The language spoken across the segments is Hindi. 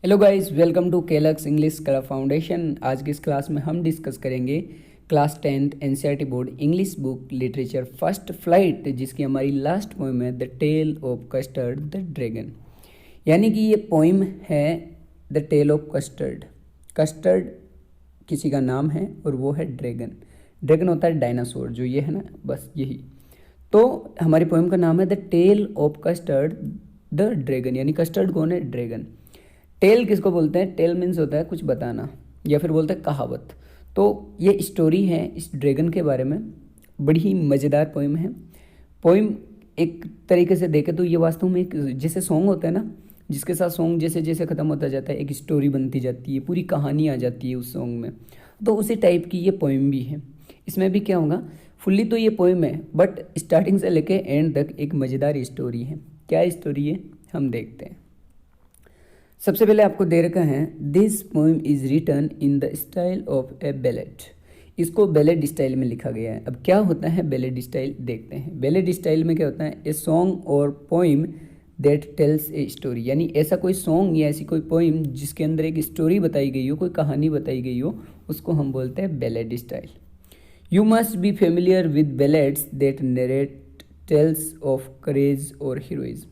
हेलो गाइस, वेलकम टू केलक्स इंग्लिश कला फाउंडेशन। आज की इस क्लास में हम डिस्कस करेंगे class 10th NCERT board English book literature first flight, जिसकी हमारी लास्ट पोइम है the tale of custard the dragon. यानी कि ये पोइम है the tale of custard. Custard किसी का नाम है और वो है ड्रैगन। ड्रैगन होता है डायनासोर, जो ये है ना, बस यही। तो हमारी पोइम का नाम है the tale of custard the dragon. यानी कस्टर्ड कौन है? ड्रैगन। टेल किसको बोलते हैं? टेल मीन्स होता है कुछ बताना, या फिर बोलते हैं कहावत। तो ये स्टोरी है इस ड्रैगन के बारे में। बड़ी ही मज़ेदार पोइम है। पोइम एक तरीके से देखे तो ये वास्तव में एक जैसे सॉन्ग होता है ना, जिसके साथ सॉन्ग जैसे जैसे ख़त्म होता जाता है एक स्टोरी बनती जाती है, पूरी कहानी आ जाती है उस सॉन्ग में। तो उसी टाइप की ये पोइम भी है। इसमें भी क्या होगा, फुल्ली तो ये पोइम है, बट स्टार्टिंग से लेके एंड तक एक मज़ेदार स्टोरी है। क्या स्टोरी है हम देखते हैं। सबसे पहले आपको दे रखा है this poem is written in the style of a ballad. इसको बैलेड स्टाइल में लिखा गया है। अब क्या होता है बैलेड स्टाइल, देखते हैं। बैलेड स्टाइल में क्या होता है? ए सॉन्ग और poem that tells a story. यानी ऐसा कोई सॉन्ग या ऐसी कोई पोइम जिसके अंदर एक स्टोरी बताई गई हो, कोई कहानी बताई गई हो, उसको हम बोलते हैं ballad style. You must be familiar with ballads that narrate tales of courage और हीरोइज्म।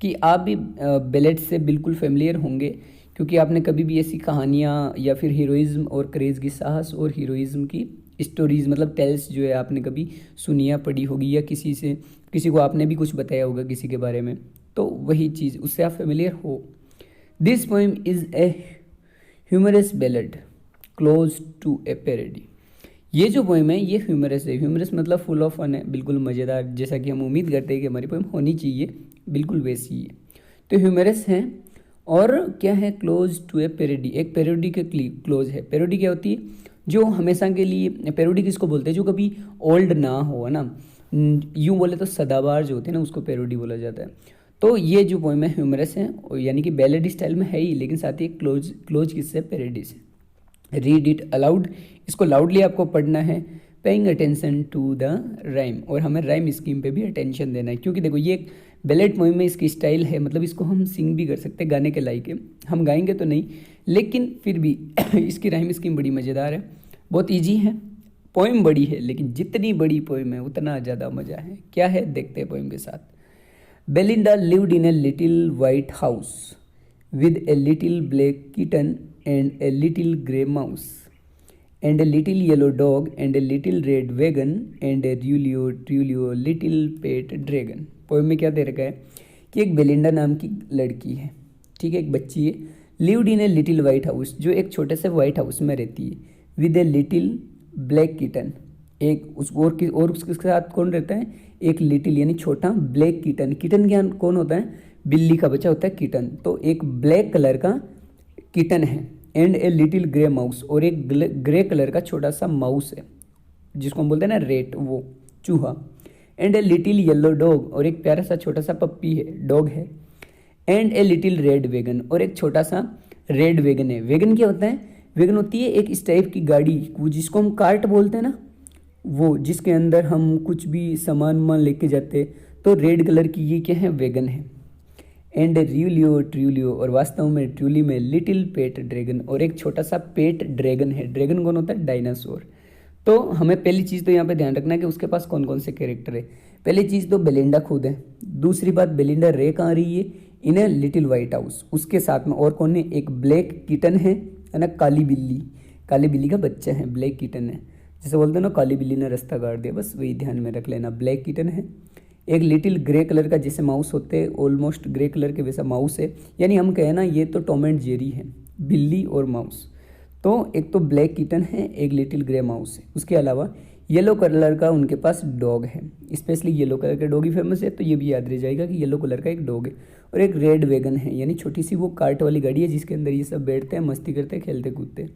कि आप भी बैलेड से बिल्कुल फेमिलियर होंगे, क्योंकि आपने कभी भी ऐसी कहानियाँ या फिर हीरोइज्म और क्रेज़ की, साहस और हीरोइज्म की स्टोरीज़, मतलब टेल्स जो है आपने कभी सुनी या पढ़ी होगी, या किसी को आपने भी कुछ बताया होगा किसी के बारे में। तो वही चीज़, उससे आप फेमिलियर हो। This poem is a humorous ballad close to a parody. ये जो पोइम है ये ह्यूमरस है। ह्यूमरस मतलब फुल ऑफ फन है, बिल्कुल मज़ेदार, जैसा कि हम उम्मीद करते हैं कि हमारी पोइम होनी चाहिए, बिल्कुल वैसी है। तो ह्यूमरस है और क्या है, क्लोज टू ए पैरोडी। एक पैरोडी के क्लोज है। पैरोडी क्या होती है? जो हमेशा के लिए, पैरोडी किसको बोलते हैं? जो कभी ओल्ड ना हो, है ना। यूँ बोले तो सदाबहार जो होते हैं ना, उसको पैरोडी बोला जाता है। तो ये जो पोइम है ह्यूमरस है, यानी कि बैलेड स्टाइल में है ही, लेकिन साथ ही क्लोज किससे? पैरोडी से। Read it aloud. इसको लाउडली आपको पढ़ना है। Paying attention to the rhyme, और हमें राइम स्कीम पे भी अटेंशन देना है, क्योंकि देखो ये एक बैलेड पोइम में इसकी स्टाइल है, मतलब इसको हम सिंग भी कर सकते हैं, गाने के लायक है। हम गाएंगे तो नहीं, लेकिन फिर भी इसकी राइम स्कीम बड़ी मज़ेदार है, बहुत ईजी है। पोइम बड़ी है, लेकिन जितनी बड़ी पोइम है उतना ज़्यादा मज़ा है। क्या है, देखते हैं पोइम के साथ। Belinda lived in a little white house with a little black kitten and a little grey mouse and a little yellow dog and a little red wagon and a Trulio little pet dragon। Poem में क्या दे रखा है कि एक बेलिंडा नाम की लड़की है, ठीक है, एक बच्ची है। Lived in a little white house, जो एक छोटे से वाइट हाउस में रहती है। With a little black kitten, एक उस और उसके साथ कौन रहता है? एक लिटिल यानी छोटा ब्लैक किटन। किटन क्या कौन होता है? बिल्ली का बच्चा होता है किटन। तो एक ब्लैक कलर का किटन है। And a little grey mouse, और एक ग्रे कलर का छोटा सा माउस है, जिसको हम बोलते हैं ना रेट, वो चूहा। And a little yellow dog, और एक प्यारा सा छोटा सा पप्पी है, डॉग है। And a little red wagon, और एक छोटा सा रेड वेगन है। वेगन क्या होता है? वेगन होती है एक इस टाइप की गाड़ी, वो जिसको हम कार्ट बोलते हैं ना, वो जिसके अंदर हम कुछ भी सामान लेके जाते। तो रेड कलर की ये क्या है? वेगन है। एंड ट्रूलियो, और वास्तव में ट्रूली में लिटिल पेट ड्रैगन, और एक छोटा सा पेट ड्रैगन है। ड्रैगन कौन होता है? डायनासोर। तो हमें पहली चीज़ तो यहाँ पे ध्यान रखना है कि उसके पास कौन कौन से कैरेक्टर है। पहली चीज़ तो बेलिंडा खुद है। दूसरी बात, बेलिंडा रे कहाँ रही है? इन ए लिटिल वाइट हाउस। उसके साथ में और कौन है? एक ब्लैक किटन है ना, काली बिल्ली। काली बिल्ली का बच्चा है, ब्लैक किटन है। जैसे बोलते हैं ना, काली बिल्ली ने रास्ता काट दिया, बस वही ध्यान में रख लेना। ब्लैक किटन है। एक लिटिल ग्रे कलर का, जैसे माउस होते हैं, ऑलमोस्ट ग्रे कलर के वैसा माउस है। यानी हम कहें ना, ये तो टॉम एंड जेरी है, बिल्ली और माउस। तो एक तो ब्लैक किटन है, एक लिटिल ग्रे माउस है। उसके अलावा येलो कलर का उनके पास डॉग है। स्पेशली येलो कलर के डॉग ही फेमस है, तो ये भी याद रह जाएगा कि येलो कलर का एक डॉग है। और एक रेड वेगन है, यानी छोटी सी वो कार्ट वाली गाड़ी है, जिसके अंदर ये सब बैठते हैं, मस्ती करते हैं, खेलते कूदते हैं।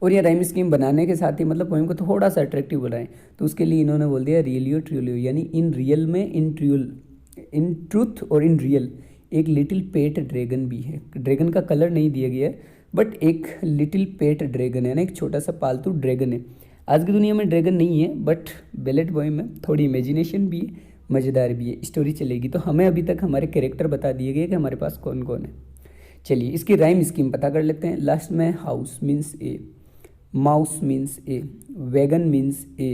और ये राइम स्कीम बनाने के साथ ही मतलब पोएम को थोड़ा सा अट्रैक्टिव बनाएं, तो उसके लिए इन्होंने बोल दिया रियलियो ट्रूलियो, यानी इन रियल में, इन ट्रूथ और इन रियल। एक लिटिल पेट ड्रैगन भी है। ड्रैगन का कलर नहीं दिया गया है, बट एक लिटिल पेट ड्रैगन है ना, एक छोटा सा पालतू ड्रैगन है। आज की दुनिया में ड्रैगन नहीं है, बट बैलेट पोएम में थोड़ी इमेजिनेशन भी है, मज़ेदार भी है, स्टोरी चलेगी। तो हमें अभी तक हमारे कैरेक्टर बता दिए गए कि हमारे पास कौन कौन है। चलिए इसकी राइम स्कीम पता कर लेते हैं। लास्ट में house means A, mouse means A, wagon means A,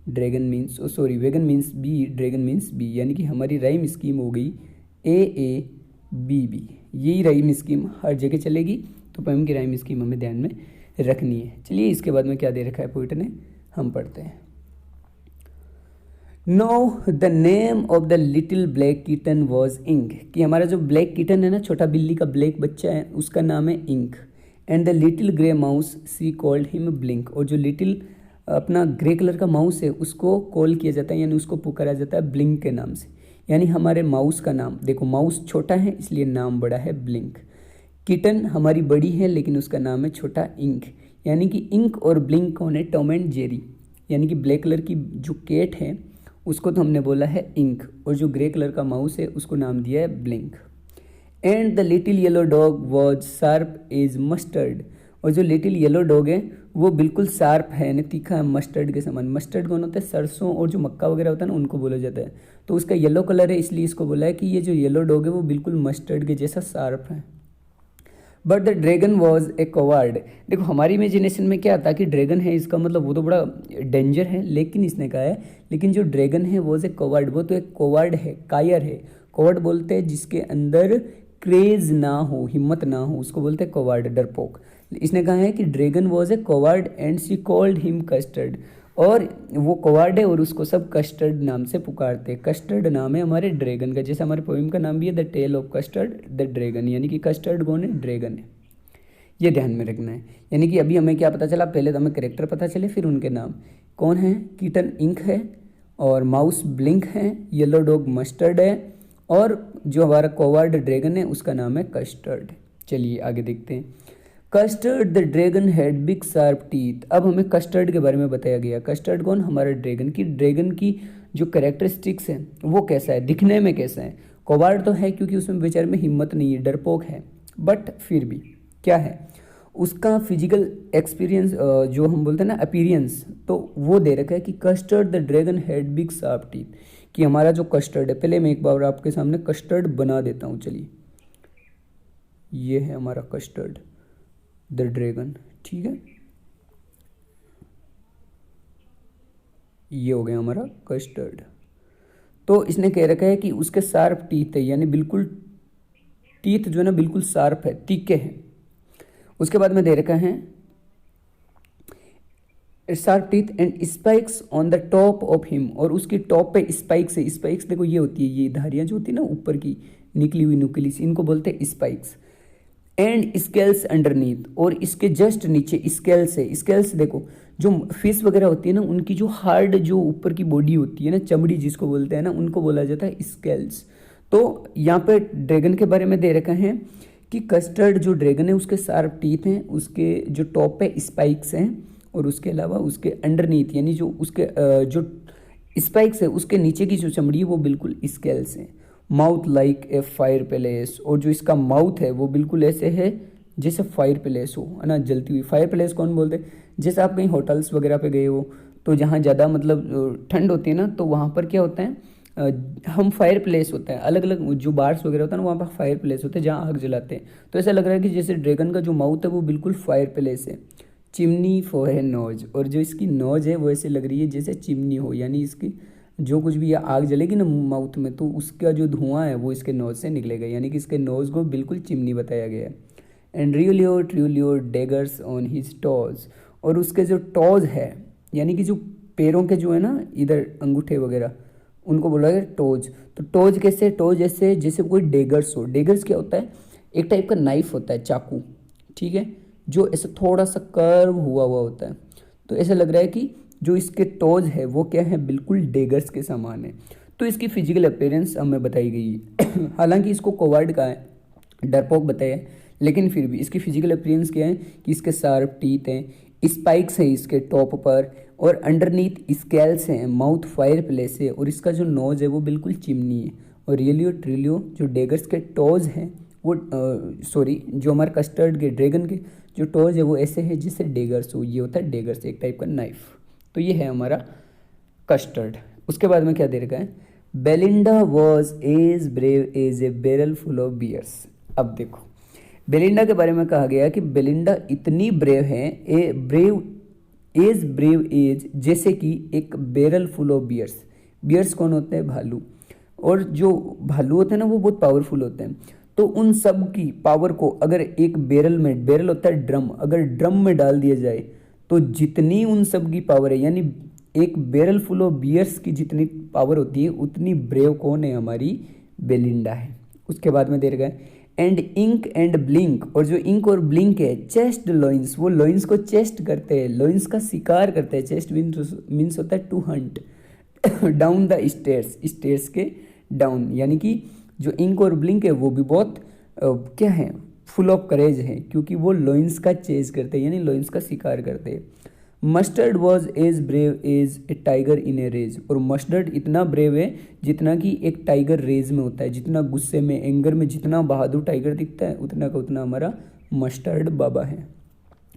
dragon means wagon means B, dragon means B, यानी कि हमारी राइम स्कीम हो गई ए बी बी। यही राइम स्कीम हर जगह चलेगी, तो पोएम की राइम स्कीम हमें ध्यान में रखनी है। चलिए इसके बाद में क्या दे रखा है पोइट ने, हम पढ़ते हैं। Now the name of the little black kitten was Ink, कि हमारा जो ब्लैक किटन है ना, छोटा बिल्ली का ब्लैक बच्चा है, उसका नाम है Ink. And the little grey mouse she called him Blink, और जो लिटिल अपना ग्रे कलर का माउस है उसको कॉल किया जाता है, यानी उसको पुकारा जाता है ब्लिंक के नाम से। यानी हमारे माउस का नाम देखो, माउस छोटा है इसलिए नाम बड़ा है ब्लिंक। किटन हमारी बड़ी है लेकिन उसका नाम है छोटा इंक, यानी कि इंक और ब्लिंक कौन है, टॉम एंड जेरी। यानी कि ब्लैक कलर की जो कैट है उसको तो हमने बोला है इंक, और जो ग्रे कलर का माउस है उसको नाम दिया है Blink. And the little yellow dog was sharp as mustard, और जो लिटिल येलो डॉग है वो बिल्कुल शार्प है, यानी तीखा है मस्टर्ड के समान। मस्टर्ड कौन होता है, सरसों और जो मक्का वगैरह होता है ना उनको बोला जाता है। तो उसका येलो कलर है इसलिए इसको बोला है कि ये जो येलो डॉग है वो बिल्कुल मस्टर्ड के जैसा शार्प है। But the dragon was a coward, देखो हमारी इमेजिनेशन में क्या आता है कि ड्रैगन है, इसका मतलब वो तो बड़ा डेंजर है, लेकिन इसने कहा है लेकिन जो ड्रैगन है वॉज ए कॉवार्ड, वो तो एक कॉवार्ड है, कायर है। कॉवार्ड बोलते हैं जिसके अंदर क्रेज ना हो, हिम्मत ना हो, उसको बोलते हैं कॉवार्ड, डरपोक। इसने कहा है कि dragon was a coward and she called him custard, और वो कॉवार्ड है और उसको सब कस्टर्ड नाम से पुकारते हैं। कस्टर्ड नाम है हमारे ड्रैगन का, जैसे हमारे पोएम का नाम भी है the tale of custard the dragon, यानी कि कस्टर्ड कौन है, ड्रैगन है। ये ध्यान में रखना है। यानी कि अभी हमें क्या पता चला, पहले तो हमें कैरेक्टर पता चले फिर उनके नाम। कौन है, किटन इंक है, और माउस ब्लिंक है, येलो डॉग मस्टर्ड है, और जो हमारा कॉवार्ड ड्रैगन है उसका नाम है कस्टर्ड। चलिए आगे देखते हैं। Custard the dragon had big sharp teeth, अब हमें कस्टर्ड के बारे में बताया गया। कस्टर्ड कौन, हमारा ड्रैगन की, ड्रैगन की जो कैरेक्टरिस्टिक्स है वो कैसा है, दिखने में कैसा है। कॉवार्ड तो है क्योंकि उसमें बेचारे में हिम्मत नहीं है, डरपोक है, बट फिर भी क्या है उसका फिजिकल एक्सपीरियंस, जो हम बोलते हैं ना अपीरियंस, तो वो दे रखा है कि custard the dragon had big sharp teeth, कि हमारा जो कस्टर्ड है, पहले मैं एक बार आपके सामने कस्टर्ड बना देता हूँ। चलिए ये है हमारा कस्टर्ड द ड्रैगन, ठीक है, ये हो गया हमारा कस्टर्ड। तो इसने कह रखा है कि उसके शार्प टीथ है, यानी बिल्कुल टीथ जो है ना बिल्कुल शार्प है, तीखे हैं। उसके बाद में दे रखा है sharp teeth and spikes on the top of him, और उसकी टॉप पे स्पाइक्स है। स्पाइक्स देखो ये होती है, ये धारियां जो होती है ना ऊपर की निकली हुई नुकीली सी, इनको बोलते हैं स्पाइक्स। एंड स्केल्स अंडरनीथ, और इसके जस्ट नीचे स्केल्स है। स्केल्स देखो जो फिश वगैरह होती है ना उनकी जो हार्ड जो ऊपर की बॉडी होती है ना, चमड़ी जिसको बोलते हैं ना, उनको बोला जाता है स्केल्स। तो यहाँ पे ड्रैगन के बारे में दे रखा है कि कस्टर्ड जो ड्रैगन है उसके शार्प टीथ हैं, उसके जो टॉप पे स्पाइक्स हैं, और उसके अलावा उसके अंडरनीथ यानी जो उसके जो स्पाइक्स है उसके नीचे की जो चमड़ी है वो बिल्कुल स्केल्स हैं। Mouth like a fire palace, और जो इसका माउथ है वो बिल्कुल ऐसे है जैसे फायर पैलेस हो, है ना, जलती हुई। फायर पैलेस कौन बोलते हैं, जैसे आप कहीं होटल्स वगैरह पे गए हो तो जहाँ ज़्यादा मतलब ठंड होती है ना, तो वहाँ पर क्या होता है, हम फायर प्लेस होता है, अलग अलग जो बार्स वगैरह होता है ना वहाँ पर फायर प्लेस होते हैं जहाँ आग जलाते हैं। तो ऐसा लग रहा है कि जैसे ड्रैगन का जो माउथ है वो बिल्कुल फायर प्लेस है। चिमनी फॉर है नोज, और जो इसकी नोज है वो ऐसे लग रही है जैसे चिमनी हो, यानी इसकी जो कुछ भी आग जलेगी ना माउथ में तो उसका जो धुआं है वो इसके नोज से निकलेगा, यानी कि इसके नोज को बिल्कुल चिमनी बताया गया है। एंड रियोलियो ट्रियोलियो डेगर्स ऑन हिज टॉज, और उसके जो टॉज है यानी कि जो पैरों के जो है ना इधर अंगूठे वगैरह उनको बोला गया टोज। तो टोज कैसे, टोज ऐसे जैसे कोई डेगर्स हो। डेगर्स क्या होता है, एक टाइप का नाइफ होता है, चाकू, ठीक है, जो ऐसे थोड़ा सा कर्व हुआ हुआ होता है। तो ऐसा लग रहा है कि जो इसके टोज है वो क्या है, बिल्कुल डेगर्स के समान है। तो इसकी फिजिकल अपीयरेंस हमें बताई गई है हालांकि इसको कोवार्ड का है, डरपोक बताया है, लेकिन फिर भी इसकी फिजिकल अपीयरेंस क्या है कि इसके शार्प टीथ हैं, स्पाइक्स हैं इसके टॉप पर, और अंडरनीथ स्केल्स हैं, माउथ फायर प्लेस है, और इसका जो नोज है वो बिल्कुल चिमनी है। और रियलियो ट्रिलियो जो डेगर्स के टोज हैं वो जो हमारे कस्टर्ड के ड्रैगन के जो टोज है वो ऐसे है जैसे डेगर्स हो, ये होता है डेगर्स, एक टाइप का नाइफ। तो ये है हमारा कस्टर्ड। उसके बाद में क्या दे रखा है, Belinda was as brave as a barrel full of bears. अब देखो बेलिंडा के बारे में कहा गया कि बेलिंडा इतनी ब्रेव है, ए ब्रेव एज जैसे कि एक barrel full of bears. Bears कौन होते हैं? भालू। और जो भालू होते हैं ना वो बहुत पावरफुल होते हैं। तो उन सब की पावर को अगर एक बैरल में, बैरल होता है ड्रम, अगर ड्रम में डाल दिया जाए तो जितनी उन सब की पावर है, यानी एक बैरल फुल ऑफ बियर्स की जितनी पावर होती है उतनी ब्रेव कौन है? हमारी बेलिंडा है। उसके बाद में दे रखा है एंड इंक एंड ब्लिंक, और जो इंक और ब्लिंक है चेस्ट लॉइंस, वो लॉइंस को चेस्ट करते हैं, लॉइंस का शिकार करते हैं। चेस्ट मीन्स होता है to hunt down the stairs, stairs के डाउन, यानी कि जो इंक और ब्लिंक है वो भी बहुत क्या है? फुल ऑफ करेज है, क्योंकि वो लॉइंस का चेज करते हैं, यानी लॉइंस का शिकार करते हैं। Mustard was as brave as a tiger in a rage, और मस्टर्ड इतना ब्रेव है जितना कि एक टाइगर रेज में होता है। जितना गुस्से में, एंगर में जितना बहादुर टाइगर दिखता है उतना का उतना हमारा मस्टर्ड बाबा है।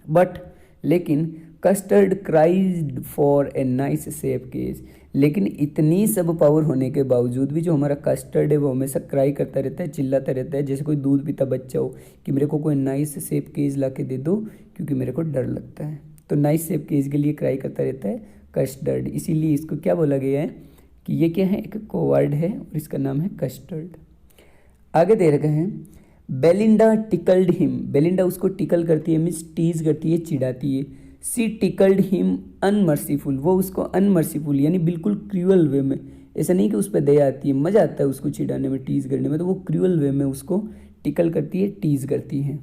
बट लेकिन Custard cried for a nice safe cage, लेकिन इतनी सब पावर होने के बावजूद भी जो हमारा कस्टर्ड है वो हमेशा क्राई करता रहता है, चिल्लाता रहता है, जैसे कोई दूध पीता बच्चा हो कि मेरे को कोई नाइस सेफ केज ला के दे दो क्योंकि मेरे को डर लगता है। तो नाइस सेफ केज के लिए क्राई करता रहता है कस्टर्ड, इसीलिए इसको क्या बोला गया है कि ये क्या है? एक कोवर्ड है और इसका नाम है कस्टर्ड। आगे दे रखे हैं बेलिंडा टिकल्ड हिम, बेलिंडा उसको टिकल करती है, मीन्स टीज करती है, चिढ़ाती है। सी टिकल्ड हिम अनमर्सीफुल, वो उसको अनमर्सीफुल यानी बिल्कुल क्रूअल वे में, ऐसा नहीं कि उस पर दया आती है, मज़ा आता है उसको चिढ़ाने में, टीज करने में, तो वो क्रूअल वे में उसको टिकल करती है, टीज करती है।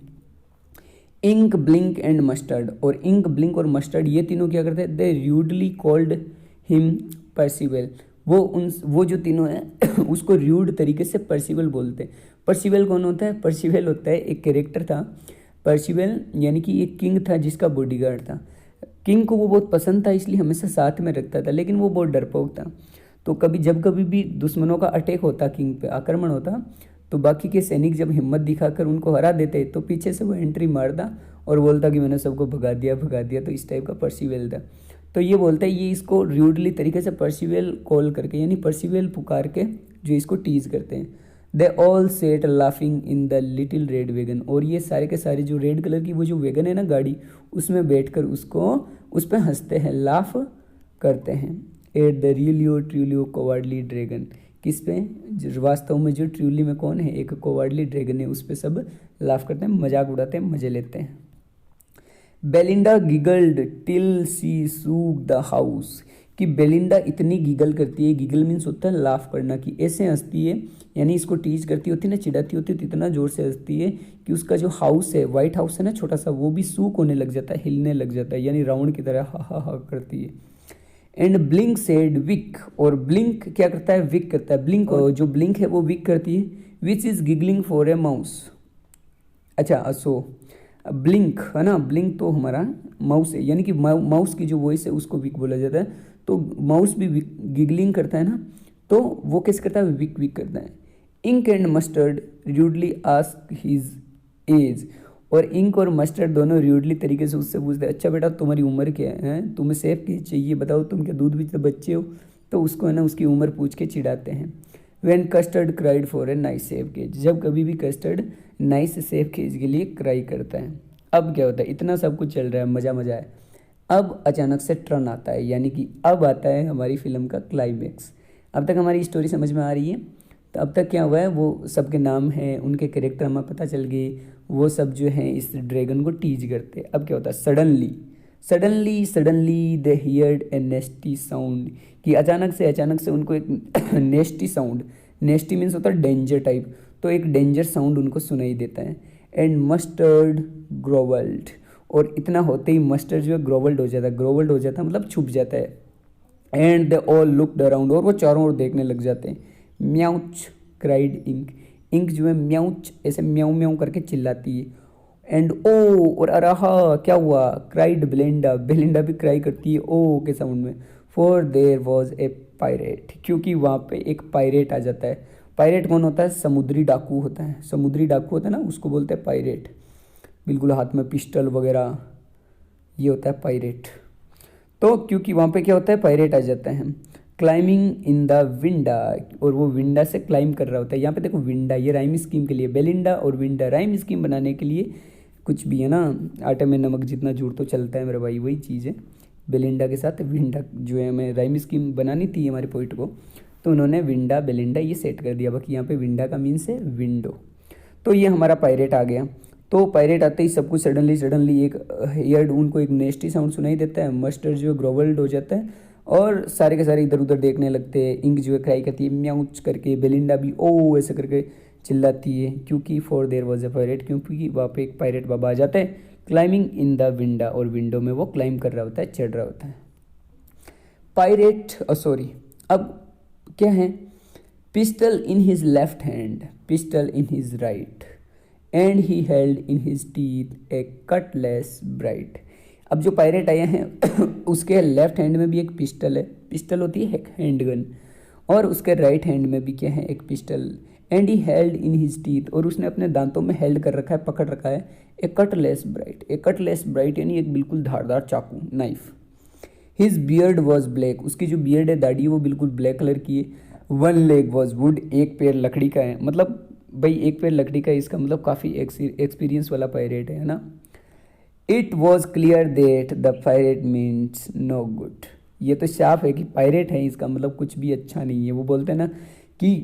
इंक ब्लिंक एंड मस्टर्ड, और इंक ब्लिंक और मस्टर्ड ये तीनों क्या करते हैं? दे र्यूडली कॉल्ड हिम पर्सिवल, वो जो तीनों हैं उसको र्यूड तरीके से पर्सिवल बोलते हैं। पर्सिवल कौन होता है? पर्सिवल होता है एक कैरेक्टर था, पर्सिवल यानी कि एक किंग था जिसका बॉडीगार्ड था। किंग को वो बहुत पसंद था इसलिए हमेशा साथ में रखता था, लेकिन वो बहुत डरपोक था। तो जब कभी भी दुश्मनों का अटैक होता, किंग पे आक्रमण होता, तो बाकी के सैनिक जब हिम्मत दिखाकर उनको हरा देते तो पीछे से वो एंट्री मारता और बोलता कि मैंने सबको भगा दिया। तो इस टाइप का पर्सिवल था। तो ये बोलता है, ये इसको र्यूडली तरीके से पर्सिवल कॉल करके, यानी पर्सिवल पुकार के जो इसको टीज करते हैं। They all set laughing in the little red wagon, और ये सारे के सारे जो रेड कलर की वो जो वैगन है ना गाड़ी, उसमें बैठकर उस पर हंसते हैं, लाफ करते हैं। एट द रियलियो ट्रूलियो कोवार्डली ड्रैगन, किस पे? वास्तव में जो ट्रूली में कौन है? एक कोवार्डली ड्रैगन है, उस पर सब लाफ करते हैं, मजाक उड़ाते हैं, मजे लेते हैं। Belinda giggled till she shook the house, कि बेलिंडा इतनी गिगल करती है, गिगल मीन्स होता है लाफ करना, कि ऐसे हंसती है, यानी इसको टीज करती होती है ना, चिढ़ाती होती है तो इतना जोर से हंसती है कि उसका जो हाउस है, व्हाइट हाउस है ना छोटा सा, वो भी सूक होने लग जाता है, हिलने लग जाता है, यानी राउंड की तरह हा हा करती है। एंड ब्लिंक सेड विक, और ब्लिंक क्या करता है? विक करता है। ब्लिंक, जो ब्लिंक है वो विक करती है। Which is giggling for a mouse, अच्छा सो ब्लिंक है ना, ब्लिंक तो हमारा माउस है, यानी कि माउस की जो वॉइस है उसको विक बोला जाता है। तो माउस भी गिगलिंग करता है ना, तो वो कैसे करता है? विक विक करता है। Ink and Mustard rudely ask his age, और इंक और मस्टर्ड दोनों र्यूडली तरीके से उससे पूछते हैं, अच्छा बेटा तुम्हारी उम्र क्या है? तुम्हें सेफ की चाहिए, बताओ तुम क्या दूध पीते बच्चे हो? तो उसको है ना उसकी उम्र पूछ के चिढ़ाते हैं। When Custard cried for a nice safe cage, जब कभी भी कस्टर्ड नाइस सेफ केज के लिए क्राई करता है। अब क्या होता है? इतना सब कुछ चल रहा है, मज़ा है। अब अचानक से टर्न आता है, यानी कि अब आता है हमारी फिल्म का क्लाइमैक्स। अब तक हमारी स्टोरी समझ में आ रही है? तो अब तक क्या हुआ है, वो सबके नाम हैं, उनके कैरेक्टर हमें पता चल गए, वो सब जो हैं इस ड्रैगन को टीज करते। अब क्या होता है? Suddenly they heard A नेस्टी sound, कि अचानक से उनको एक नेस्टी साउंड, नेस्टी मीन्स होता है डेंजर टाइप, तो एक डेंजर साउंड उनको सुनाई देता है। एंड मस्टर्ड ग्रोवल्ड, और इतना होते ही मस्टर्ड जो है ग्रोवल्ड हो जाता है, मतलब छुप जाता है। And they all looked around, और वो चारों ओर देखने लग जाते हैं। म्याउच क्राइड इंक, इंक जो है म्याउच ऐसे म्याऊ म्याऊ करके चिल्लाती है। एंड ओ, और अराहा क्या हुआ? क्राइड बेलिंडा, बेलिंडा भी क्राई करती है ओ के साउंड में। For their was a pirate, क्योंकि वहाँ पे एक पायरेट आ जाता है। पायरेट कौन होता है? समुद्री डाकू होता है, ना, उसको बोलते हैं पायरेट। बिल्कुल हाथ में पिस्टल वगैरह, ये होता है पायरेट। तो क्योंकि वहाँ पे क्या होता है? पायरेट आ जाता है। क्लाइंबिंग इन द विंडा, और वो विंडा से क्लाइंब कर रहा होता है। यहाँ पे देखो विंडा, ये राइम स्कीम के लिए, बेलिंडा और विंडा राइम स्कीम बनाने के लिए कुछ भी है ना, आटे में नमक जितना जुड़ तो चलता है मेरे भाई, वही चीज़ है। बेलिंडा के साथ विंडा जो है, हमें राइम स्कीम बनानी थी हमारे पोइट को, तो उन्होंने विंडा बेलिंडा ये सेट कर दिया। बाकी यहाँ पे विंडा का मीन्स है विंडो। तो ये हमारा पायरेट आ गया। तो पायरेट आते ही सब कुछ सडनली एक हेयर्ड, उनको एक नेस्टी साउंड सुनाई देता है, मस्टर्ड जो है ग्रोवल्ड हो जाता है और सारे के सारे इधर उधर देखने लगते हैं। इंक जो है क्राई करती है म्याऊच करके, बेलिंडा भी ओ ऐसे करके चिल्लाती है, क्योंकि for their was a pirate, क्योंकि वहाँ पे एक पायरेट बाबा आ जाता है। क्लाइंबिंग इन द विंडा, और विंडो में वो क्लाइंब कर रहा होता है, चढ़ रहा होता है। पायरेट सॉरी, अब क्या है, pistol in his left hand, pistol in his right, and he held in his teeth A Cutlass bright. अब जो पायरेट आए हैं उसके लेफ्ट हैंड में भी एक पिस्टल है, पिस्टल होती है एक हैंड गन, और उसके राइट हैंड में भी क्या है, एक pistol. And he held in his teeth, और उसने अपने दांतों में हेल्ड कर रखा है, पकड़ रखा है, ए कटलेस ब्राइट, ए कटलेस ब्राइट यानी एक बिल्कुल धारदार चाकू, knife. His beard was black, उसकी जो बियर्ड है, दाढ़ी है, वो बिल्कुल ब्लैक कलर की है। वन लेग वॉज वुड, एक पैर लकड़ी का है, मतलब भाई एक पैर लकड़ी का है, इसका मतलब काफ़ी एक्सपीरियंस वाला पायरेट है ना। It was clear that the pirate means no good, ये तो साफ है कि पायरेट है, इसका मतलब कुछ भी अच्छा नहीं है। वो बोलते हैं ना कि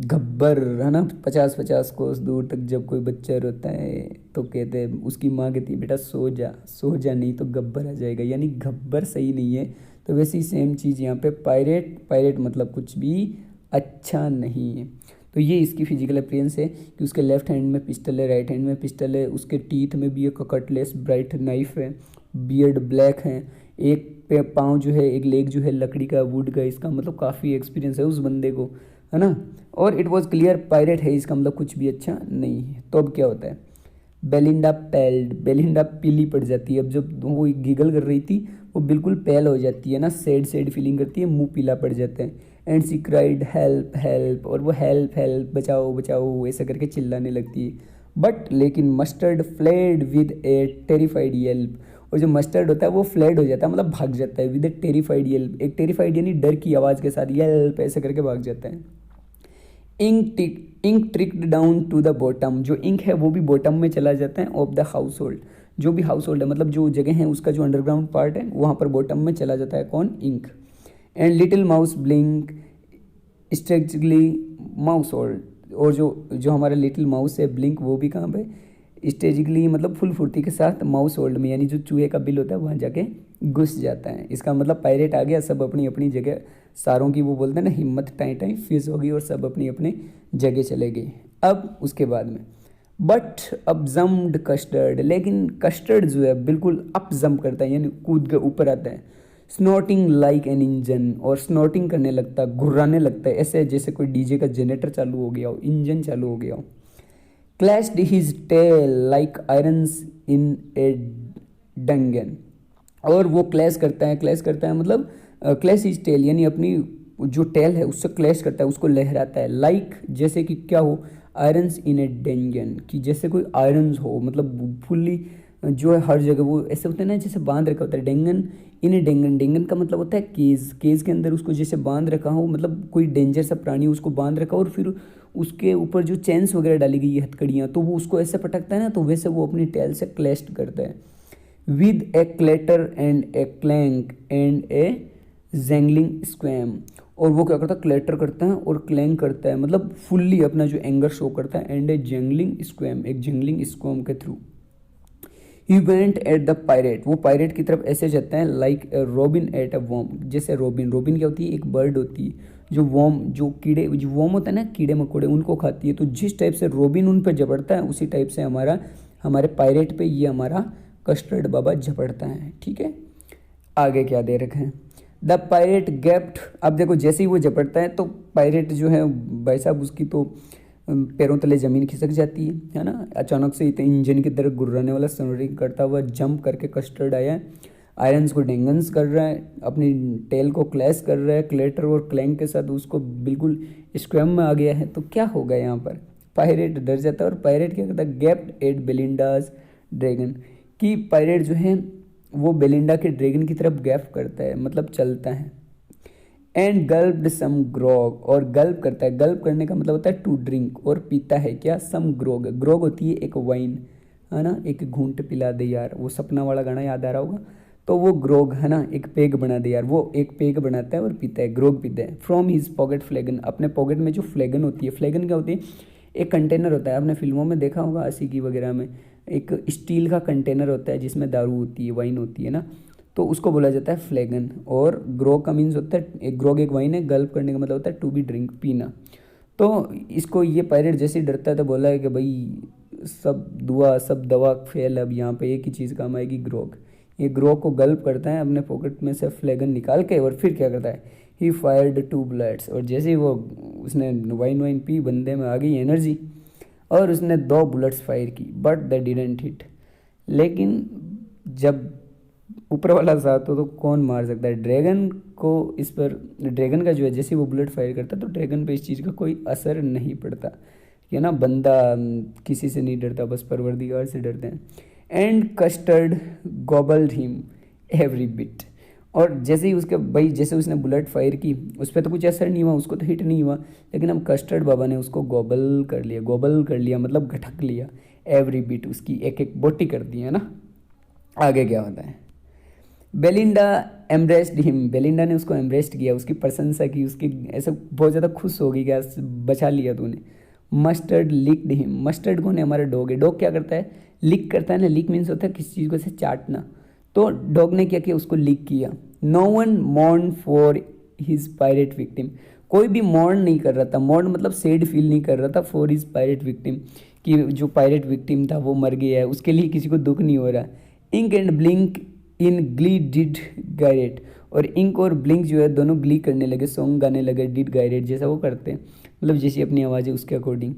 गब्बर है ना, 50-50 कोस दूर तक जब कोई बच्चा रोता है तो कहते हैं, उसकी माँ कहती है बेटा सो जा, सो जा नहीं तो गब्बर आ जाएगा, यानी गब्बर सही नहीं है। तो वैसी सेम चीज़ यहाँ पे पायरेट, पायरेट मतलब कुछ भी अच्छा नहीं है। तो ये इसकी फिजिकल अपीयरेंस है कि उसके लेफ्ट हैंड में पिस्टल है, राइट हैंड में पिस्टल है, उसके टीथ में भी एक कटलेस ब्राइट नाइफ है, बियर्ड ब्लैक है, एक पाँव जो है, एक लेग जो है लकड़ी का, वुड का, इसका मतलब काफ़ी एक्सपीरियंस है उस बंदे को, है ना। और इट वॉज क्लियर पायरेट है, इसका मतलब कुछ भी अच्छा नहीं है। तो अब क्या होता है, बेलिंडा पेल्ड, बेलिंडा पीली पड़ जाती है। अब जब वो गिगल कर रही थी वो बिल्कुल पेल हो जाती है ना, सैड सैड फीलिंग करती है, मुंह पीला पड़ जाता है। And she cried help help, और वो हेल्प हेल्प, बचाओ बचाओ ऐसा करके चिल्लाने लगती है। बट लेकिन mustard fled with A terrified Yelp, और जो मस्टर्ड होता है वो फ्लेड हो जाता है, मतलब भाग जाता है, विद ए टेरिफाइड येल्प, एक टेरिफाइड यानी डर की आवाज़ के साथ, येल्प ऐसे करके भाग जाता है। Ink trickled down to the bottom, जो इंक है वो भी बॉटम में चला जाता है ऑफ द हाउस होल्ड, जो भी हाउस होल्ड है मतलब जो जगह है उसका जो अंडरग्राउंड पार्ट है वहाँ पर बॉटम में चला जाता है, कौन, Ink. And little mouse Blink strategically mouseholed, और जो हमारा लिटिल माउस है ब्लिंक, वो भी कहाँ पे, स्ट्रेटजिकली मतलब फुल फुर्ती के साथ माउस होल्ड में, यानी जो चूहे का बिल होता है वहाँ जाके घुस जाता है। इसका मतलब पायरेट आ गया, सब अपनी अपनी जगह, सारों की वो बोलते हैं ना हिम्मत टाई टाई फिस होगी, और सब अपनी अपनी जगह चले गए। अब उसके बाद में बट अब जम्ड कस्टर्ड, लेकिन कस्टर्ड जो है बिल्कुल अप जम्प करता है, यानी कूद के ऊपर आता है। स्नॉटिंग लाइक एन इंजन, और स्नॉटिंग करने लगता है, घुर्राने लगता है, ऐसे जैसे कोई डीजे का जनरेटर चालू हो गया हो, इंजन चालू हो गया हो। Clashed his tail like irons in a dungeon, और वो क्लैश करता है मतलब क्लैश हिज टेल यानी अपनी जो टेल है उससे क्लैश करता है, उसको लहराता है, लाइक जैसे कि क्या हो, आयरन्स इन ए डेंजन, कि जैसे कोई आयरन्स हो, मतलब फुल्ली जो है हर जगह वो ऐसे होता है ना, जैसे बांध रखा होता है। डेंगन इन ए डेंगन, डेंगन का मतलब होता है केज, केज के अंदर उसको जैसे बांध रखा हो, मतलब कोई डेंजर सा प्राणी उसको बांध रखा हो, और फिर उसके ऊपर जो चेन्स वगैरह डाली गई है, हथकड़ियाँ, तो वो उसको ऐसे पटकता है ना, तो वैसे वो अपनी टेल से क्लैश्ड करता है। With a clatter and a clank and a jangling squirm, और वो क्या करता है, क्लेटर करता है और क्लैंक करता है, मतलब फुल्ली अपना जो एंगर शो करता है। एंड ए जैंगलिंग स्क्वैम, एक जैंगलिंग स्क्वैम के through. He went at the pirate, वो पायरेट की तरफ ऐसे जाता है, like robin at a worm, जैसे रॉबिन, रॉबिन क्या होती है, एक बर्ड होती है जो वॉर्म, जो कीड़े, जो वॉर्म होता है ना, कीड़े मकोड़े, उनको खाती है। तो जिस टाइप से रॉबिन उन पर झपटता है, उसी टाइप से हमारे पायरेट पे ये हमारा कस्टर्ड बाबा झपटता है। ठीक है, आगे क्या दे रखे हैं, द पायरेट गैप्ड, अब देखो जैसे ही वो झपटता है तो पायरेट जो है भाई साहब उसकी तो पैरों तले ज़मीन खिसक जाती है ना। अचानक से इतने इंजन की तरह गुर्राने वाला सनरिंग करता हुआ जंप करके कस्टर्ड आया है, आयरन्स को डेंगन्स कर रहा है, अपनी टेल को क्लैश कर रहा है, क्लेटर और क्लैंक के साथ उसको बिल्कुल स्क्वैम में आ गया है। तो क्या होगा यहाँ पर, पायरेट डर जाता है, और पायरेट क्या करता है, गैप्ड एट बेलिंडाज ड्रैगन, कि पायरेट जो है वो बेलिंडा के ड्रैगन की तरफ गैप करता है, मतलब चलता है। एंड गल्प्ड सम ग्रोग, और गल्प करता है, गल्प करने का मतलब होता है टू ड्रिंक, और पीता है क्या, सम ग्रोग, ग्रोग होती है एक वाइन, है ना, एक घूंट पिला दे यार, वो सपना वाला गाना याद आ रहा होगा, तो वो ग्रोग है ना, एक पेग बना दे यार, वो एक पेग बनाता है और पीता है, ग्रोग पीता है। फ्रॉम हिज पॉकेट फ्लेगन, अपने पॉकेट में जो फ्लेगन होती है, फ्लेगन क्या होती है, एक कंटेनर होता है, आपने फिल्मों में देखा होगा आशिकी वगैरह में, एक स्टील का कंटेनर होता है जिसमें दारू होती है, वाइन होती है ना, तो उसको बोला जाता है फ्लेगन। और ग्रोग का मीन्स होता है, एक ग्रोग एक वाइन है, गल्प करने का मतलब होता है टू बी ड्रिंक, पीना। तो इसको ये पायरेट जैसे ही डरता है तो बोला है कि भाई सब दवा फेल, अब यहाँ पे एक ही चीज़ काम आएगी, ग्रोग। ये ग्रोग को गल्प करता है अपने पॉकेट में से फ्लेगन निकाल के, और फिर क्या करता है, ही फायर्ड 2 बुलेट्स, और जैसे ही वो उसने वाइन पी, बंदे में आ गई एनर्जी, और उसने 2 बुलेट्स फायर की, बट द डिडंट हिट। लेकिन जब ऊपर वाला साथ हो तो कौन मार सकता है ड्रैगन को, इस पर ड्रैगन का जो है, जैसे वो बुलेट फायर करता है तो ड्रैगन पे इस चीज़ का कोई असर नहीं पड़ता, ये ना, बंदा किसी से नहीं डरता, बस परवरदिगार से डरते हैं। And custard गॉबल्ड him every bit, और जैसे ही उसके भाई, जैसे उसने बुलेट फायर की, उस पर तो कुछ असर नहीं हुआ, उसको तो हिट नहीं हुआ, लेकिन अब कस्टर्ड बाबा ने उसको गॉबल कर लिया मतलब घटक लिया, एवरी बिट, उसकी एक एक बोटी कर दी, है ना। आगे क्या होता है, बेलिंडा एम्ब्रेस्ड हिम, बेलिंडा ने उसको एम्ब्रेस्ड किया, उसकी प्रशंसा की, उसकी ऐसे बहुत ज़्यादा खुश हो गई, क्या बचा लिया तूने। मस्टर्ड लिक्ड हिम, मस्टर्ड कौन है, हमारा डॉग है, डॉग क्या करता है, लिक करता है ना, लिक मीन्स होता है किसी चीज़ को ऐसे चाटना, तो डॉग ने क्या किया, उसको लिक किया। No one mourned for his pirate victim, कोई भी मॉर्न नहीं कर रहा था, मॉर्न मतलब सैड फील नहीं कर रहा था, फॉर हिज पायरेट विक्टिम, कि जो पायरेट विक्टिम था वो मर गया है, उसके लिए किसी को दुख नहीं हो रहा। Ink and Blink in glee did gyrate, और इंक और ब्लिंक जो है दोनों ग्ली करने लगे, सॉन्ग गाने लगे, डिड गायरेट जैसा वो करते हैं, मतलब जैसी अपनी आवाज़ है उसके according.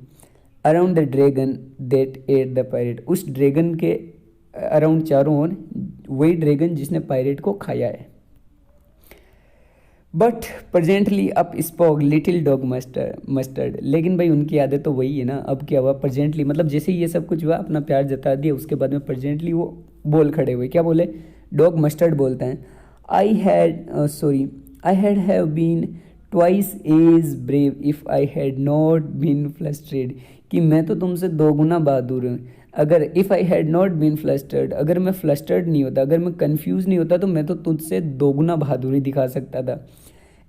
Around the dragon that at the pirate, उस ड्रैगन के अराउंड चारों ओर, वही ड्रैगन जिसने पायरेट को खाया है। But presently up spoke little dog mustard, लेकिन भाई उनकी आदत तो वही है ना, अब क्या हुआ, प्रेजेंटली मतलब जैसे ही ये सब कुछ हुआ, अपना प्यार जता दिया, उसके बाद में प्रेजेंटली वो बोल खड़े हुए, क्या बोले, डॉग मस्टर्ड बोलते हैं, I had have been twice as brave if I had not been flustered, कि मैं तो तुमसे 2 गुना बहादुर हूँ, अगर if I had not been flustered, अगर मैं फ्लस्टर्ड नहीं होता, अगर मैं कंफ्यूज नहीं होता, तो मैं तो तुझसे 2 गुना बहादुरी दिखा सकता था।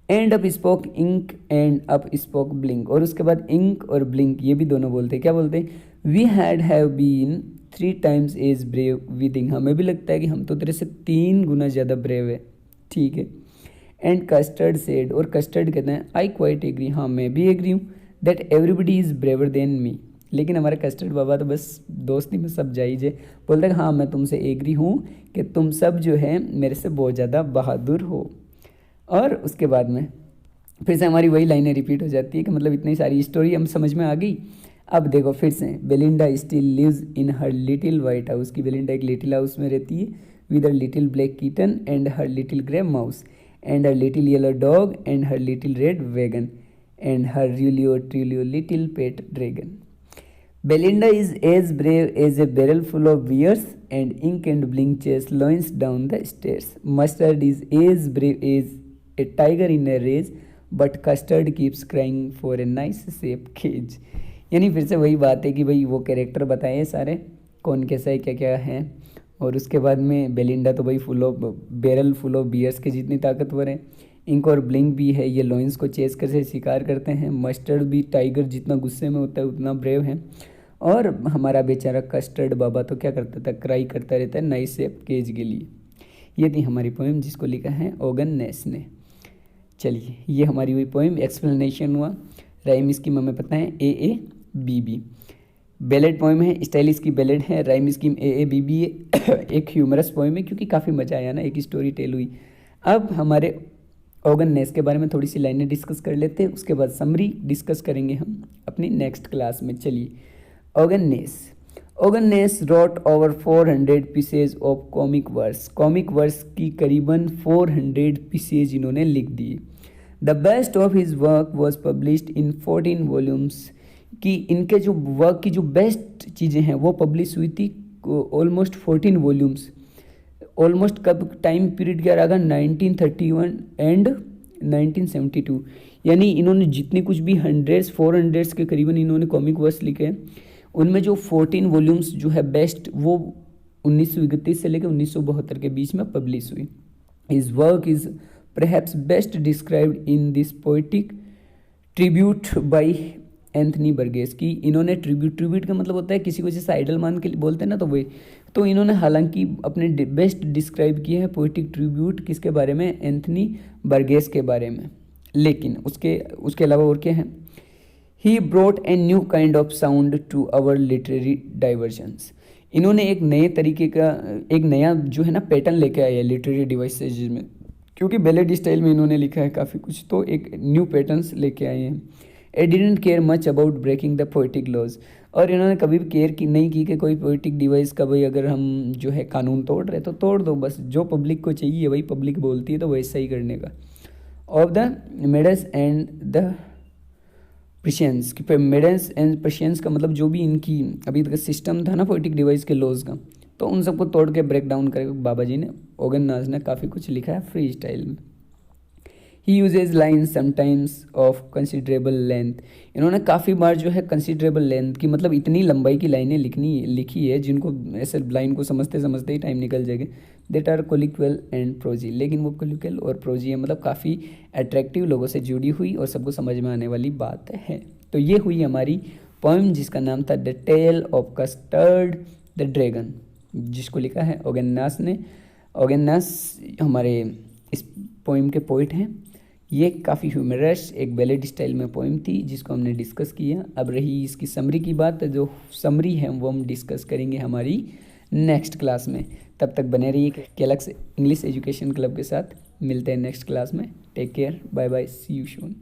And up spoke Ink and up spoke Blink, और उसके बाद इंक और ब्लिंक ये भी दोनों बोलते हैं, क्या बोलते हैं, we have been 3 times as brave we think, हमें भी लगता है कि हम तो तेरे से 3 गुना ज़्यादा ब्रेव है, ठीक है। एंड कस्टर्ड सेड, और कस्टर्ड कहते हैं, आई क्वाइट एग्री, हाँ मैं भी एग्री हूँ, that everybody is braver than me, लेकिन हमारे कस्टर्ड बाबा तो बस दोस्ती में सब जाइए, बोलते हैं हाँ मैं तुमसे एग्री हूँ कि तुम सब जो है मेरे से बहुत ज़्यादा बहादुर हो। और उसके बाद में फिर से हमारी वही लाइनें रिपीट हो जाती है कि मतलब इतनी सारी स्टोरी हम समझ में आ गई। अब देखो फिर से, Belinda still lives in her little white house, की बेलिंडा एक लिटिल हाउस में रहती है, with her little black kitten and her little grey mouse and her little yellow dog and her little red wagon and her trulio little pet dragon. Belinda is as brave as a barrel full of beers, and ink and blink chase loins down the stairs. Mustard is as brave as a tiger in a rage, but custard keeps crying for a nice safe cage. यानी फिर से वही बात है कि भाई वो कैरेक्टर बताए सारे, कौन कैसा है क्या क्या है, और उसके बाद में बेलिंडा तो भाई बैरल फुल ऑफ बियर्स के जितनी ताकतवर है, इंक और ब्लिंक भी है, ये लॉइंस को चेस कर से शिकार करते हैं, मस्टर्ड भी टाइगर जितना गुस्से में होता है उतना ब्रेव है, और हमारा बेचारा कस्टर्ड बाबा तो क्या करता था, क्राई करता रहता है नाइस सेफ केज के लिए। ये थी हमारी पोएम जिसको लिखा है ओगन नेस ने। चलिए ये हमारी हुई पोएम, एक्सप्लेनेशन हुआ, राइम स्कीम हमें पता है AABB। बैलेड पोएम है, स्टाइल इसकी बैलेड है, राइम स्कीम AABB है। एक ह्यूमरस पोएम है क्योंकि काफ़ी मज़ा आया ना, एक स्टोरी टेल हुई। अब हमारे ओगन नेस के बारे में थोड़ी सी लाइनें डिस्कस कर लेते हैं, उसके बाद समरी डिस्कस करेंगे हम अपनी नेक्स्ट क्लास में। चलिए, Ogden Nash wrote over 400 pieces of comic verse, comic verse की करीबन 400 पीसेज इन्होंने लिख दिए। The best of his work was published in 14 volumes, कि इनके जो वर्क की जो बेस्ट चीज़ें हैं वो पब्लिश हुई थी ऑलमोस्ट 14 वॉल्यूम्स। ऑलमोस्ट कब टाइम पीरियड क्या रहा, 1931 एंड 1972, यानी इन्होंने जितने कुछ भी 400 के करीबन इन्होंने कॉमिक वर्स लिखे हैं, उनमें जो 14 वॉल्यूम्स जो है बेस्ट, वो 1931 से लेकर 1972 के बीच में पब्लिश हुई। His work is perhaps best described in this poetic tribute by Anthony Burgess. की इन्होंने ट्रिब्यूट का मतलब होता है किसी को जैसे आइडल मान के बोलते हैं ना, तो वही तो इन्होंने हालांकि अपने बेस्ट डिस्क्राइब किया है पोएटिक ट्रिब्यूट किसके बारे में, एंथनी बर्गेस के बारे में। लेकिन उसके अलावा और क्या है, he brought a new kind of sound to our literary diversions. इन्होंने एक नए तरीके का एक नया जो है ना पैटर्न लेके आया है लिटरेरी डिवाइसेज में, क्योंकि बैलेड स्टाइल में इन्होंने लिखा है काफ़ी कुछ, तो एक न्यू पैटर्न्स लेके आए हैं। I didn't care much about breaking the poetic laws, और इन्होंने कभी भी केयर नहीं की कि कोई पोएटिक डिवाइस का भाई अगर हम जो है कानून तोड़ रहे तो तोड़ दो, बस जो पब्लिक को चाहिए वही पब्लिक बोलती है तो वैसा ही करने का। Of the medals and the Prussians, कि मेडल्स एंड प्रिशियंस का मतलब जो भी इनकी अभी तक सिस्टम था ना पोएटिक डिवाइस के लॉज का, तो उन सबको तोड़ के ब्रेक डाउन करके बाबा जी ने, ओगन नाज ने काफ़ी कुछ लिखा है फ्री स्टाइल में। He uses lines sometimes of considerable length, इन्होंने काफ़ी बार जो है कंसिडरेबल लेंथ की मतलब इतनी लंबाई की लाइनें लिखी है जिनको ऐसे लाइन को समझते समझते ही टाइम निकल जाएगा। देट आर कोलिक्वल एंड प्रोजी, लेकिन वो कोलिक्वल और प्रोजी है मतलब काफ़ी अट्रैक्टिव, लोगों से जुड़ी हुई और सबको समझ में आने वाली बात है। तो ये हुई हमारी पोएम जिसका नाम था the tale of custard the dragon, जिसको लिखा है ओगेन्नास ने। ओगेन्नास हमारे इस पोएम के पोइट हैं। ये काफ़ी ह्यूमरस एक बैलेड स्टाइल में पोएम थी जिसको हमने डिस्कस किया। अब रही इसकी समरी की बात, जो समरी है वो हम डिस्कस करेंगे हमारी नेक्स्ट क्लास में। तब तक बने रहिए कैलक्स इंग्लिश एजुकेशन क्लब के साथ। मिलते हैं नेक्स्ट क्लास में। Take care, bye bye, see you soon.